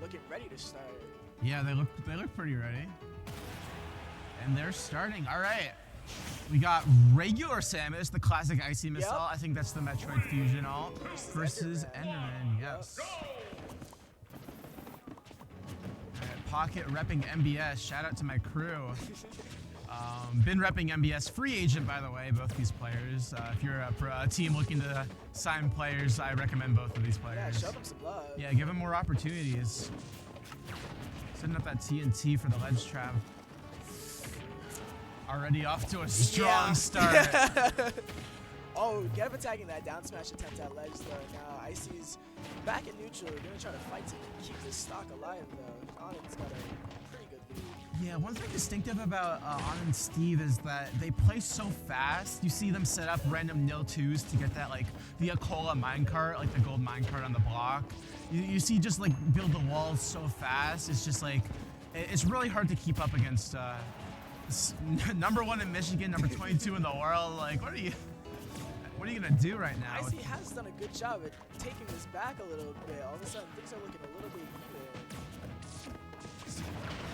looking ready to start. Yeah, they look pretty ready. And they're starting. All right. We got regular Samus, the classic IcyMist Yep. alt. I think that's the Metroid Fusion alt. Versus Enderman, yes. Alright, Pocket repping MBS. Shout out to my crew. Been repping MBS. Free agent, by the way, both these players. If you're a team looking to sign players, I recommend both of these players. Yeah, show them some love. Yeah, give them more opportunities. Setting up that TNT for the ledge trap. Already off to a strong start. Oh, get him attacking that down smash attempt at ledge though. Now Icy's back in neutral. They're gonna try to fight to keep this stock alive though. Anand's got a pretty good lead. Yeah, one thing distinctive about Anand and Steve is that they play so fast. You see them set up random nil twos to get that like the Akola minecart, like the gold minecart on the block. You see just like build the walls so fast. It's just like it's really hard to keep up against. Number 1 in Michigan, number 22 in the world. Like, what are you gonna do right now? Icy has done a good job at taking this back a little bit. All of a sudden, things are looking a little bit even.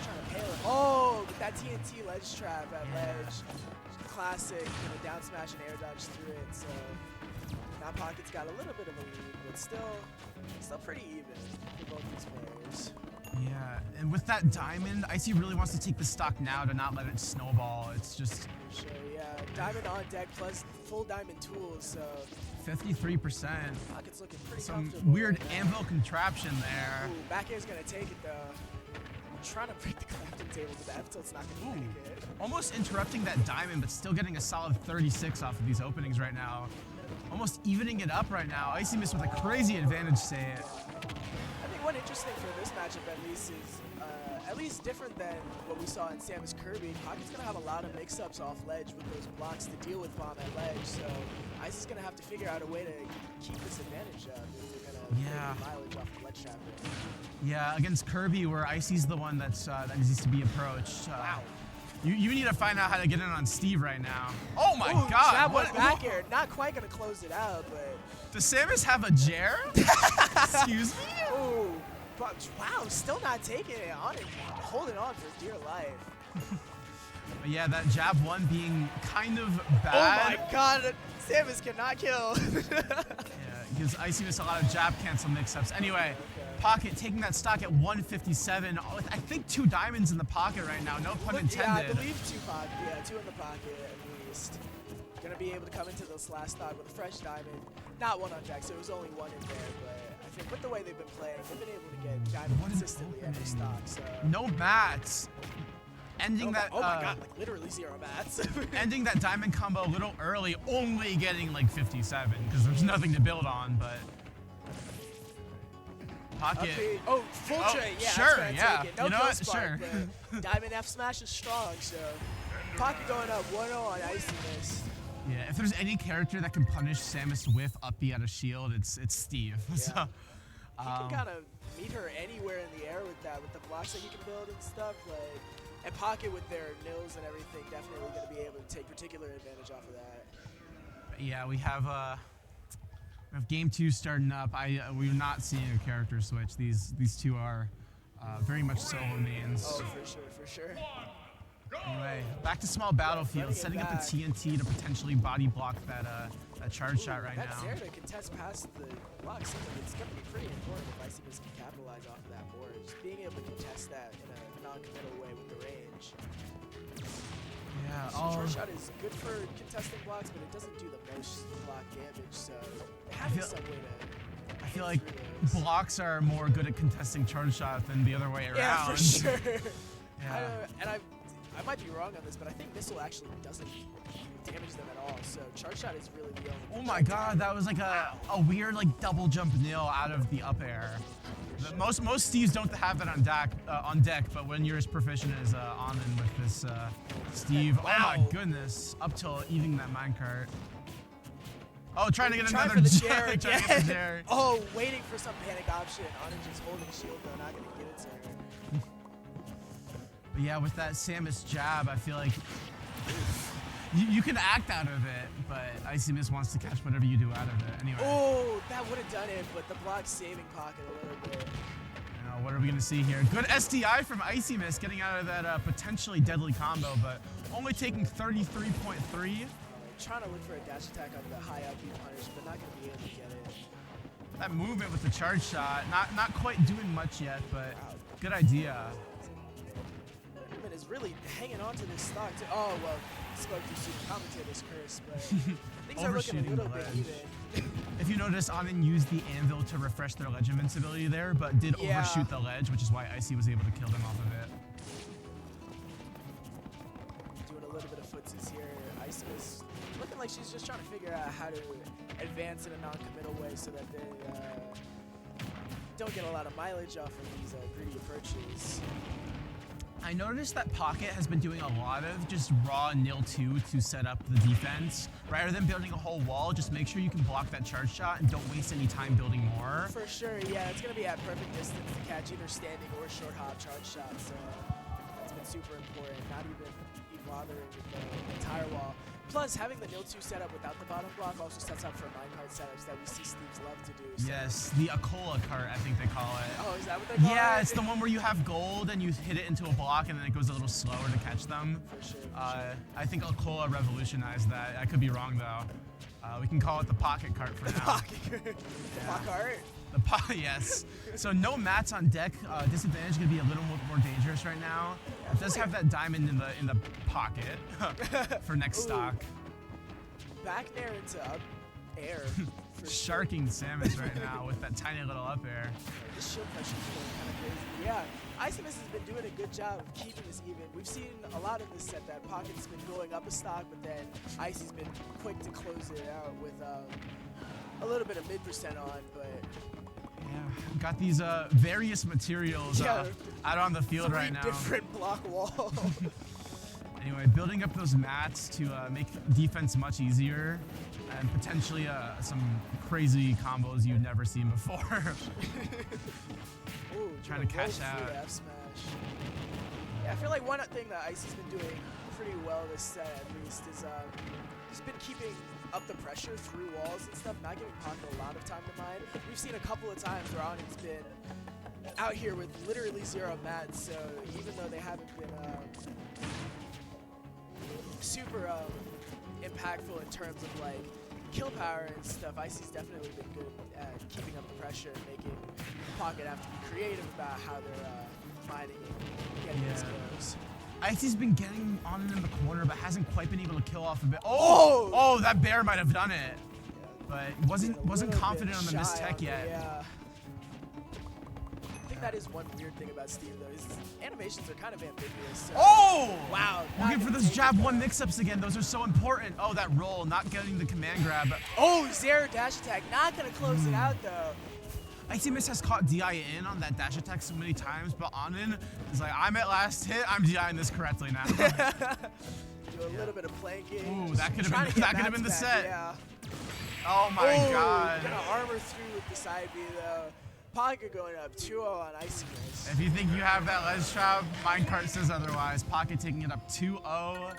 Trying to pale it. Oh, with that TNT ledge trap at ledge. Classic, down smash and air dodge through it. So now Pocket's got a little bit of a lead, but still pretty even for both these players. Yeah, and with that diamond, Icy really wants to take the stock now to not let it snowball. It's just... For sure, yeah. Diamond on deck plus full diamond tools, so... 53%. Pocket's looking pretty Some comfortable weird right now. anvil contraption there. Ooh, back air's gonna take it, though. Trying to break the crafting table, but the F tilt's not gonna make it. Almost interrupting that diamond, but still getting a solid 36 off of these openings right now. Almost evening it up right now. IcyMist with a crazy advantage, say it. I think one interesting for this matchup at least is at least different than what we saw in Samus Kirby. Pocket's gonna have a lot of mix-ups off ledge with those blocks to deal with bomb at ledge, so Icy's gonna have to figure out a way to keep this advantage up if they're gonna take mileage off the ledge trap. Yeah, against Kirby, where Icy's the one that needs to be approached. Wow. You need to find out how to get in on Steve right now. Oh my God! That one back air, not quite gonna close it out, but. Does Samus have a Jer? Excuse me? Oh, wow, still not taking it on it, holding on for dear life. But yeah, that jab 1 being kind of bad. Oh my God, Samus cannot kill. Yeah, gives IcyMist a lot of jab cancel mix-ups. Anyway, Pocket taking that stock at 157. I think 2 diamonds in the pocket right now, no pun intended. Yeah, I believe 2 in the pocket at least. Gonna be able to come into this last stock with a fresh diamond. Not 1 on deck, so it was only 1 in there, but I think with the way they've been playing, they've been able to get diamond consistently every stock, so. No mats. Ending that. Oh my God, like literally 0 mats. Ending that diamond combo a little early, only getting like 57, because there's nothing to build on, but. Pocket. Oh, full tray, yeah. Sure, that's yeah. take it. No you know kill what? spark, Sure. but Diamond F smash is strong, so Pocket going up 1-0 on IcyMist. Yeah, if there's any character that can punish Samus with up B out of shield, it's Steve. Yeah. So, He can kind of meet her anywhere in the air with that, with the blocks that he can build and stuff. Like, and Pocket with their nils and everything, definitely going to be able to take particular advantage off of that. yeah, we have game 2 starting up. We're not seeing a character switch. These 2 are very much solo mains. Oh, for sure. Anyway, back to small battlefield, setting up the TNT to potentially body block that charge shot right now. That's there to contest past the blocks. It's going to be pretty important if IcyMist can capitalize off of that board. Just being able to contest that in a non-committal way with the range. Yeah, Charge shot is good for contesting blocks, but it doesn't do the most block damage, so having some way to... I feel like blocks are more good at contesting charge shot than the other way around. Yeah, for sure. Yeah. I might be wrong on this, but I think missile actually doesn't damage them at all. So charge shot is really the only. Oh my God, that was like a weird like double jump nil out of the up air. Most Steves don't have that on deck, but when you're as proficient as Anand with this Steve, oh my goodness, up till evening that minecart. Oh, trying to get another Jer. Oh, waiting for some panic option. Anand just holding shield though, not gonna get it to her. But yeah, with that Samus jab, I feel like you can act out of it, but IcyMist wants to catch whatever you do out of it anyway. Oh, that would have done it, but the block saving Pocket a little bit. You know, we going to see here? Good SDI from IcyMist getting out of that potentially deadly combo, but only taking 33.3. Trying to look for a dash attack on the high up punish, but not going to be able to get it. That movement with the charge shot, not quite doing much yet, but good idea. Herman is really hanging on to this stock too. Oh, well, spoke to super commentator's curse, but things are looking a little bit even. If you notice, Anin used the anvil to refresh their ledge invincibility there, but did overshoot the ledge, which is why Icy was able to kill them off of it. Doing a little bit of footsies here. Icy is looking like she's just trying to figure out how to advance in a non-committal way so that they don't get a lot of mileage off of these greedy approaches. I noticed that Pocket has been doing a lot of just raw nil 2 to set up the defense. Rather than building a whole wall, just make sure you can block that charge shot and don't waste any time building more. For sure, yeah, it's going to be at perfect distance to catch either standing or short hop charge shots. So that's been super important, not even bothering with the entire wall. Plus, having the nil 2 setup without the bottom block also sets up for minecart setups that we see Steves love to do. So. Yes, the Akola cart, I think they call it. Oh, is that what they call it? Yeah, it's the one where you have gold and you hit it into a block and then it goes a little slower to catch them. For sure. I think Akola revolutionized that. I could be wrong though. We can call it the pocket cart for now. The pocket. Yes. So no mats on deck. Disadvantage going to be a little more dangerous right now. It does have that diamond in the pocket for next stock. Back there into up air. Sharking Samus right now with that tiny little up air. This shield pressure is going kind of crazy. Yeah, IcyMist has been doing a good job of keeping this even. We've seen a lot of this set that Pocket's been going up a stock, but then Icy's been quick to close it out with a little bit of mid percent on, but yeah, got these various materials out on the field right now. Different block wall. Anyway, building up those mats to make defense much easier and potentially some crazy combos you've never seen before. Ooh, trying to cash out. F smash. Yeah, I feel like one thing that Icy's been doing pretty well this set at least is just been keeping up the pressure through walls and stuff, not giving Pocket a lot of time to mine. We've seen a couple of times where Anin's been out here with literally 0 mats, so even though they haven't been super impactful in terms of like kill power and stuff, Icy's definitely been good at keeping up the pressure and making Pocket have to be creative about how they're mining and getting these kills. Icy's been getting on in the corner, but hasn't quite been able to kill off a bit. Oh, that bear might have done it, but wasn't confident on the missed tech yet. Yeah. I think that is one weird thing about Steve though. His animations are kind of ambiguous. So wow! Looking for those jab 1 mix-ups again. Those are so important. Oh, that roll, not getting the command grab. Oh, zero dash attack, not gonna close it out though. IcyMist has caught DI in on that dash attack so many times, but Anin is like, I'm at last hit, I'm DIing this correctly now. Do a little bit of planking. Ooh, that could have been the set. Yeah. Oh my god. Gonna armor through with the side B though. Pocket going up 2-0 on IcyMist. If you think you have that ledge trap, minecart says otherwise. Pocket taking it up 2-0.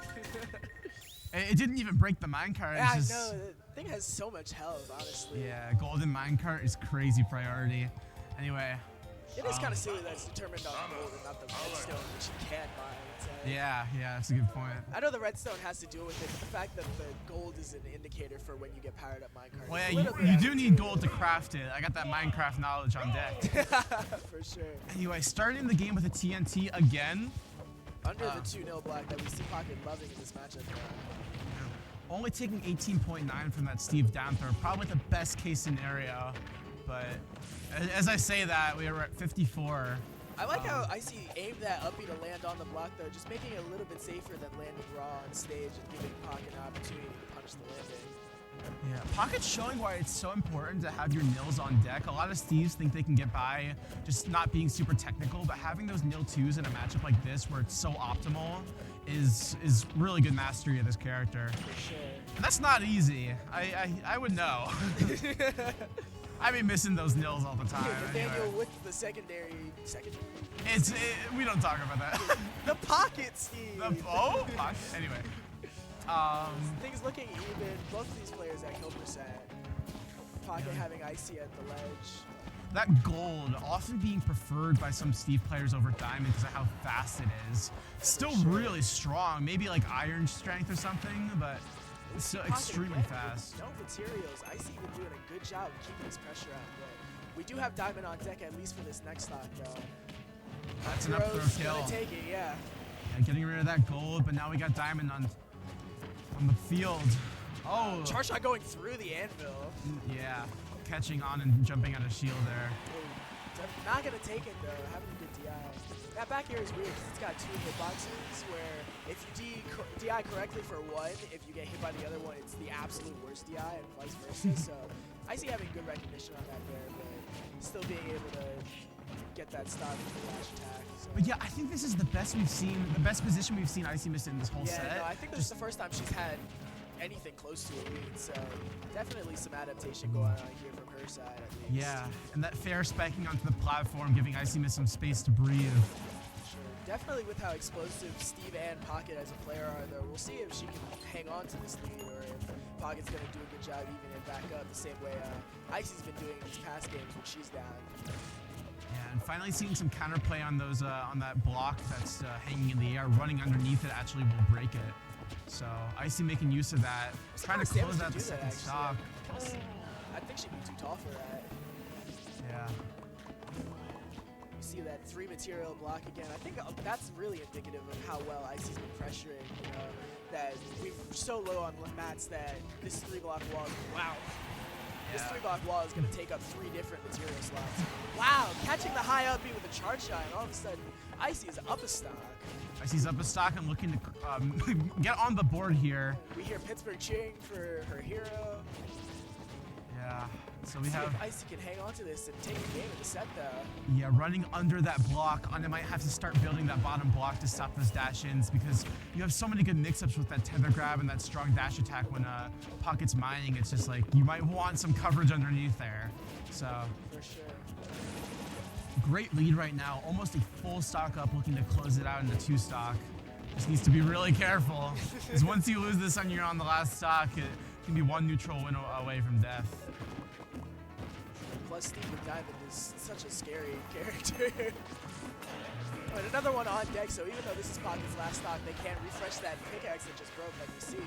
It didn't even break the minecart. Yeah, I know. The thing has so much health, honestly. Yeah, golden minecart is crazy priority. Anyway. It is kind of silly that it's determined on gold and not the redstone, which you can mine. Yeah, that's a good point. I know the redstone has to do with it, but the fact that the gold is an indicator for when you get powered up minecart. Well, yeah, you do need gold to craft it. I got that Minecraft knowledge on deck. For sure. Anyway, starting the game with a TNT again. Under the 2-0 block that we see Pocket loving in this matchup. Only taking 18.9 from that Steve down throw. Probably the best case scenario. But as I say that, we were at 54. I like how Icy aimed that uppie to land on the block though, just making it a little bit safer than landing raw on stage and giving Pocket an opportunity to punch the landing. Yeah, Pocket's showing why it's so important to have your nils on deck. A lot of Steves think they can get by just not being super technical, but having those nil 2s in a matchup like this where it's so optimal is really good mastery of this character. For sure. And that's not easy. I would know. I be missing those nils all the time. Nathaniel anyway. with the secondary. We don't talk about that. The pocket, Steve. Pocket. Anyway. Things looking even. Both of these players at kill percent. Pocket having Icy at the ledge. that gold often being preferred by some Steve players over diamond because of how fast it is. Still really strong, maybe like iron strength or something, but it's still extremely fast. No materials. Icy been doing a good job of keeping his pressure out, but we do have diamond on deck at least for this next stock, though. That's an up throw kill. Gonna take it, yeah. Getting rid of that gold, but now we got diamond on the field. Oh, charge shot going through the anvil. Yeah, catching on and jumping out of shield there. Not gonna take it though, having a good DI. That back air is weird because it's got 2 hitboxes where if you DI correctly for one, if you get hit by the other one, it's the absolute worst DI and vice versa. So Icy having good recognition on that there, but still being able to get that stock with the lash attack. So. But yeah, I think this is the best we've seen, the best position we've seen IcyMist in this whole set. Yeah, no, I think this is the first time she's had anything close to a lead, so definitely some adaptation going on here from her side, at least. Yeah, and that fair spiking onto the platform, giving IcyMist some space to breathe. Sure. Definitely with how explosive Steve and Pocket as a player are, though, we'll see if she can hang on to this lead or if Pocket's going to do a good job even in back up the same way Icy's been doing these past games when she's down. Yeah, and finally seeing some counterplay on those on that block that's hanging in the air, running underneath it actually will break it. So Icy making use of that, trying to close out the second stock. I think she'd be too tall for that. Yeah. You see that 3 material block again. I think that's really indicative of how well Icy's been pressuring. You know, that we're so low on mats that this 3 block wall. Wow. This 3 block wall is going to take up 3 different material slots. Wow, catching the high up B with a charge shot, and all of a sudden, Icy is up a stock. Icy's up a stock and looking to get on the board here. We hear Pittsburgh cheering for her hero. Yeah, so we have... if Icy can hang on to this and take the game in the set, though. Yeah, running under that block. Anya might have to start building that bottom block to stop those dash-ins because you have so many good mix-ups with that tether grab and that strong dash attack when Pocket's mining. It's just like, you might want some coverage underneath there. So... For sure. Great lead right now. Almost a full stock up, looking to close it out into 2 stock. Just needs to be really careful. Because once you lose this on the last stock, it can be 1 neutral win away from death. Plus, Steve with Diamond is such a scary character. But another one on deck, so even though this is Pocket's last stock, they can't refresh that pickaxe that just broke, like we see.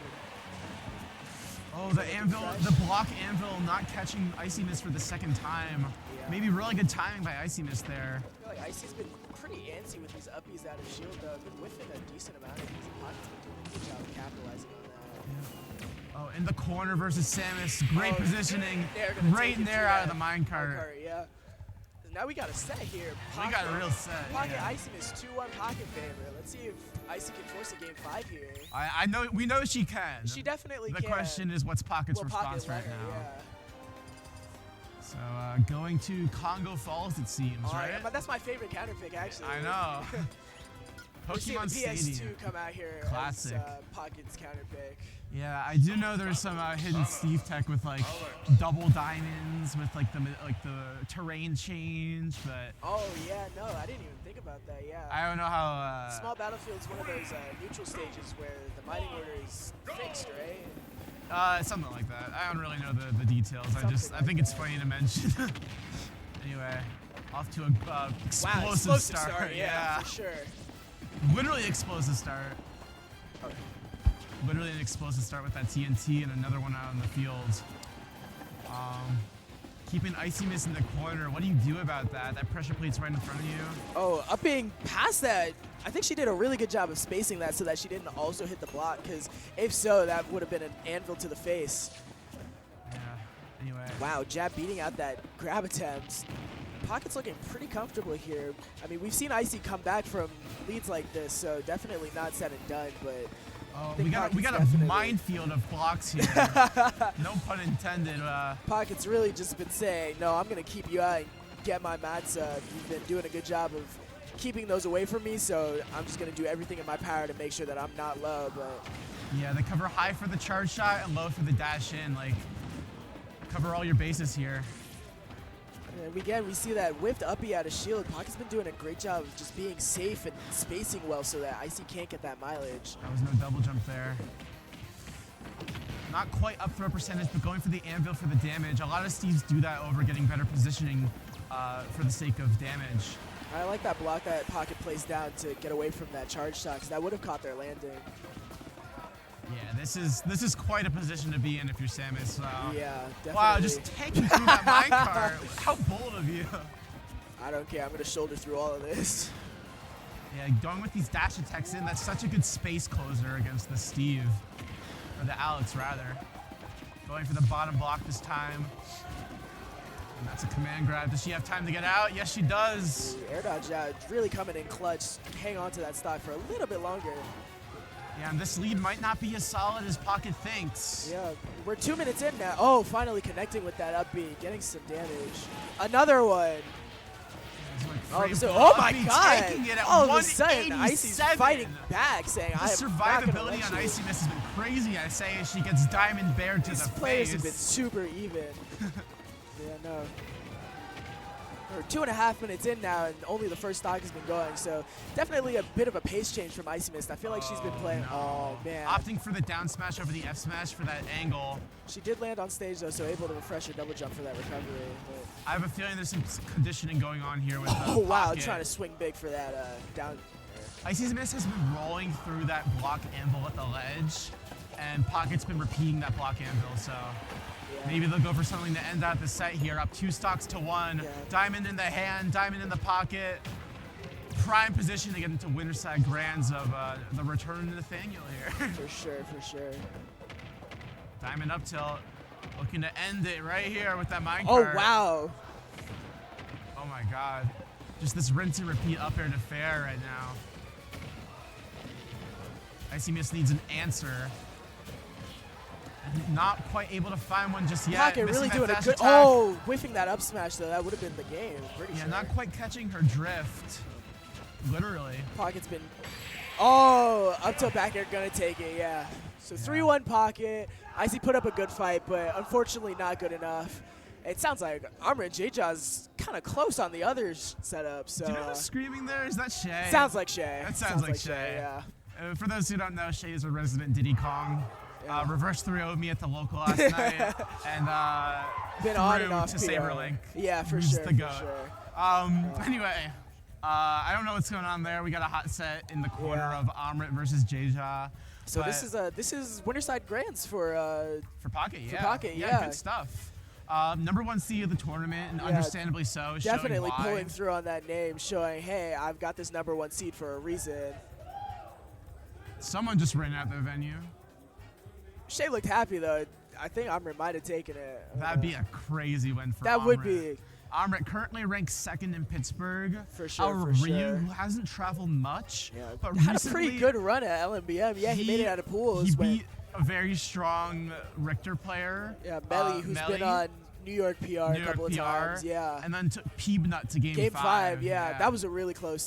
Oh, the anvil, the block anvil not catching IcyMist for the second time. Yeah. Maybe really good timing by IcyMist there. I feel like Icy's been pretty antsy with these uppies out of shield, though. Been whiffing a decent amount of these, and Pocket's been doing a good job of capitalizing on that. Yeah. Oh, in the corner versus Samus. Great positioning. Right in there out of the minecart. Yeah. Now we got a set here. We got a real set. Pocket IcyMist 2-1 Pocket favor. Let's see if Icy can force a game 5 here. I know, we know she can. She definitely can. The question is, what's Pocket's response right now? Yeah. So going to Congo Falls, it seems, right? But that's my favorite counter pick, actually. I know. Pokemon Stadium. PS2 come out here. Classic. As, Pocket's counter pick. Yeah, I do know there's some hidden Steve tech with like double diamonds with like the terrain change, but. Oh yeah, no, I didn't even think about that. Yeah. I don't know how. Small Battlefield's one of those neutral stages where the mining order is fixed, right? Something like that. I don't really know the details. I think it's funny to mention. Anyway, off to a explosive start. Yeah, for sure. Literally explosive start. Okay. Literally an explosive start with that TNT and another one out in the field. Keeping IcyMist in the corner. What do you do about that? That pressure plate's right in front of you. Oh, upping past that. I think she did a really good job of spacing that so that she didn't also hit the block, because if so, that would have been an anvil to the face. Yeah, anyway. Wow, Jab beating out that grab attempt. Pocket's looking pretty comfortable here. I mean, we've seen Icy come back from leads like this, so definitely not said and done, but... Oh, we got a minefield of blocks here. No pun intended. Pocket's really just been saying, no, I'm going to keep you out and get my mats up. You've been doing a good job of keeping those away from me, so I'm just going to do everything in my power to make sure that I'm not low. But yeah, they cover high for the charge shot and low for the dash in. Like, cover all your bases here. And again, we see that whiffed uppy out of shield. Pocket's been doing a great job of just being safe and spacing well so that Icy can't get that mileage. That was no double jump there. Not quite up throw percentage, but going for the anvil for the damage. A lot of Steves do that over getting better positioning for the sake of damage. I like that block that Pocket plays down to get away from that charge shot, because that would have caught their landing. Yeah, this is quite a position to be in if you're Samus. Yeah, definitely. Wow, just taking through that minecart. How bold of you. I don't care. I'm going to shoulder through all of this. Yeah, going with these dash attacks in, that's such a good space closer against the Steve. Or the Alex, rather. Going for the bottom block this time. And that's a command grab. Does she have time to get out? Yes, she does. Ooh, air dodge out. Really coming in clutch. Hang on to that stock for a little bit longer. Yeah, and this lead might not be as solid as Pocket thinks. Yeah, we're 2 minutes in now. Oh, finally connecting with that up B, getting some damage. Another one. Oh my God! All of a sudden, Icy's fighting back, saying, The "I am survivability not on gonna IcyMist has been crazy. I say as she gets diamond bared to the face. These players have been super even. Yeah, no. We're 2.5 minutes in now, and only the first stock has been going. So definitely a bit of a pace change from IcyMist. I feel like she's been playing. No. Oh man. Opting for the down smash over the F smash for that angle. She did land on stage though, so able to refresh her double jump for that recovery. But I have a feeling there's some conditioning going on here with oh wow, Pocket. trying to swing big for that down. IcyMist has been rolling through that block anvil at the ledge, and Pocket's been repeating that block anvil, so Yeah. maybe they'll go for something to end out the set here. Up 2 stocks to 1. Yeah. Diamond in the hand, diamond in the pocket. Prime position to get into winner's side grands of the return of Nathaniel here. For sure, for sure. Diamond up tilt, looking to end it right here with that minecart. Oh wow. Oh my God. Just this rinse and repeat up air to fair right now. IcyMist needs an answer. And not quite able to find one just yet. Pocket Missing really that doing a dash good. attack. Oh, whiffing that up smash though. That would have been the game. Pretty Yeah, sure. not quite catching her drift. Literally. Pocket's been. Oh, up till back air gonna take it. Yeah. So 3-1 Pocket. Icy put up a good fight, but unfortunately not good enough. It sounds like Armor and J-Jaw's kind of close on the other setup. So. Do you know who's screaming there? Is that Shay? Sounds like Shay. That sounds like Shay. Yeah. For those who don't know, Shay is a resident Diddy Kong. Reverse 3-0'd me at the local last night, and Been on and through off to PR. Saberlink. Yeah, for who's sure. the For goat. sure. Anyway, I don't know what's going on there. We got a hot set in the corner Yeah. of Amrit versus J-Jaw. So this is winner side grands for Pocket, yeah. Pocket, yeah. Good stuff. Number 1 seed of the tournament, and Yeah, understandably so. definitely showing why. pulling through on that name, showing, hey, I've got this number 1 seed for a reason. Someone just ran out the venue. Shay looked happy though. I think Amrit might have taken it. That'd be a crazy win for That Amrit. would be. Amrit currently ranks 2nd in Pittsburgh. For sure, Our for Ryu, sure. who hasn't traveled much, Yeah, but had a recently pretty good run at LMBM. Yeah, he made it out of pools. He when- beat a very strong Richter player. Yeah, Melly, who's been on New York PR a couple of times. Yeah. And then took Peebnut to game 5. Game 5, yeah. That was a really close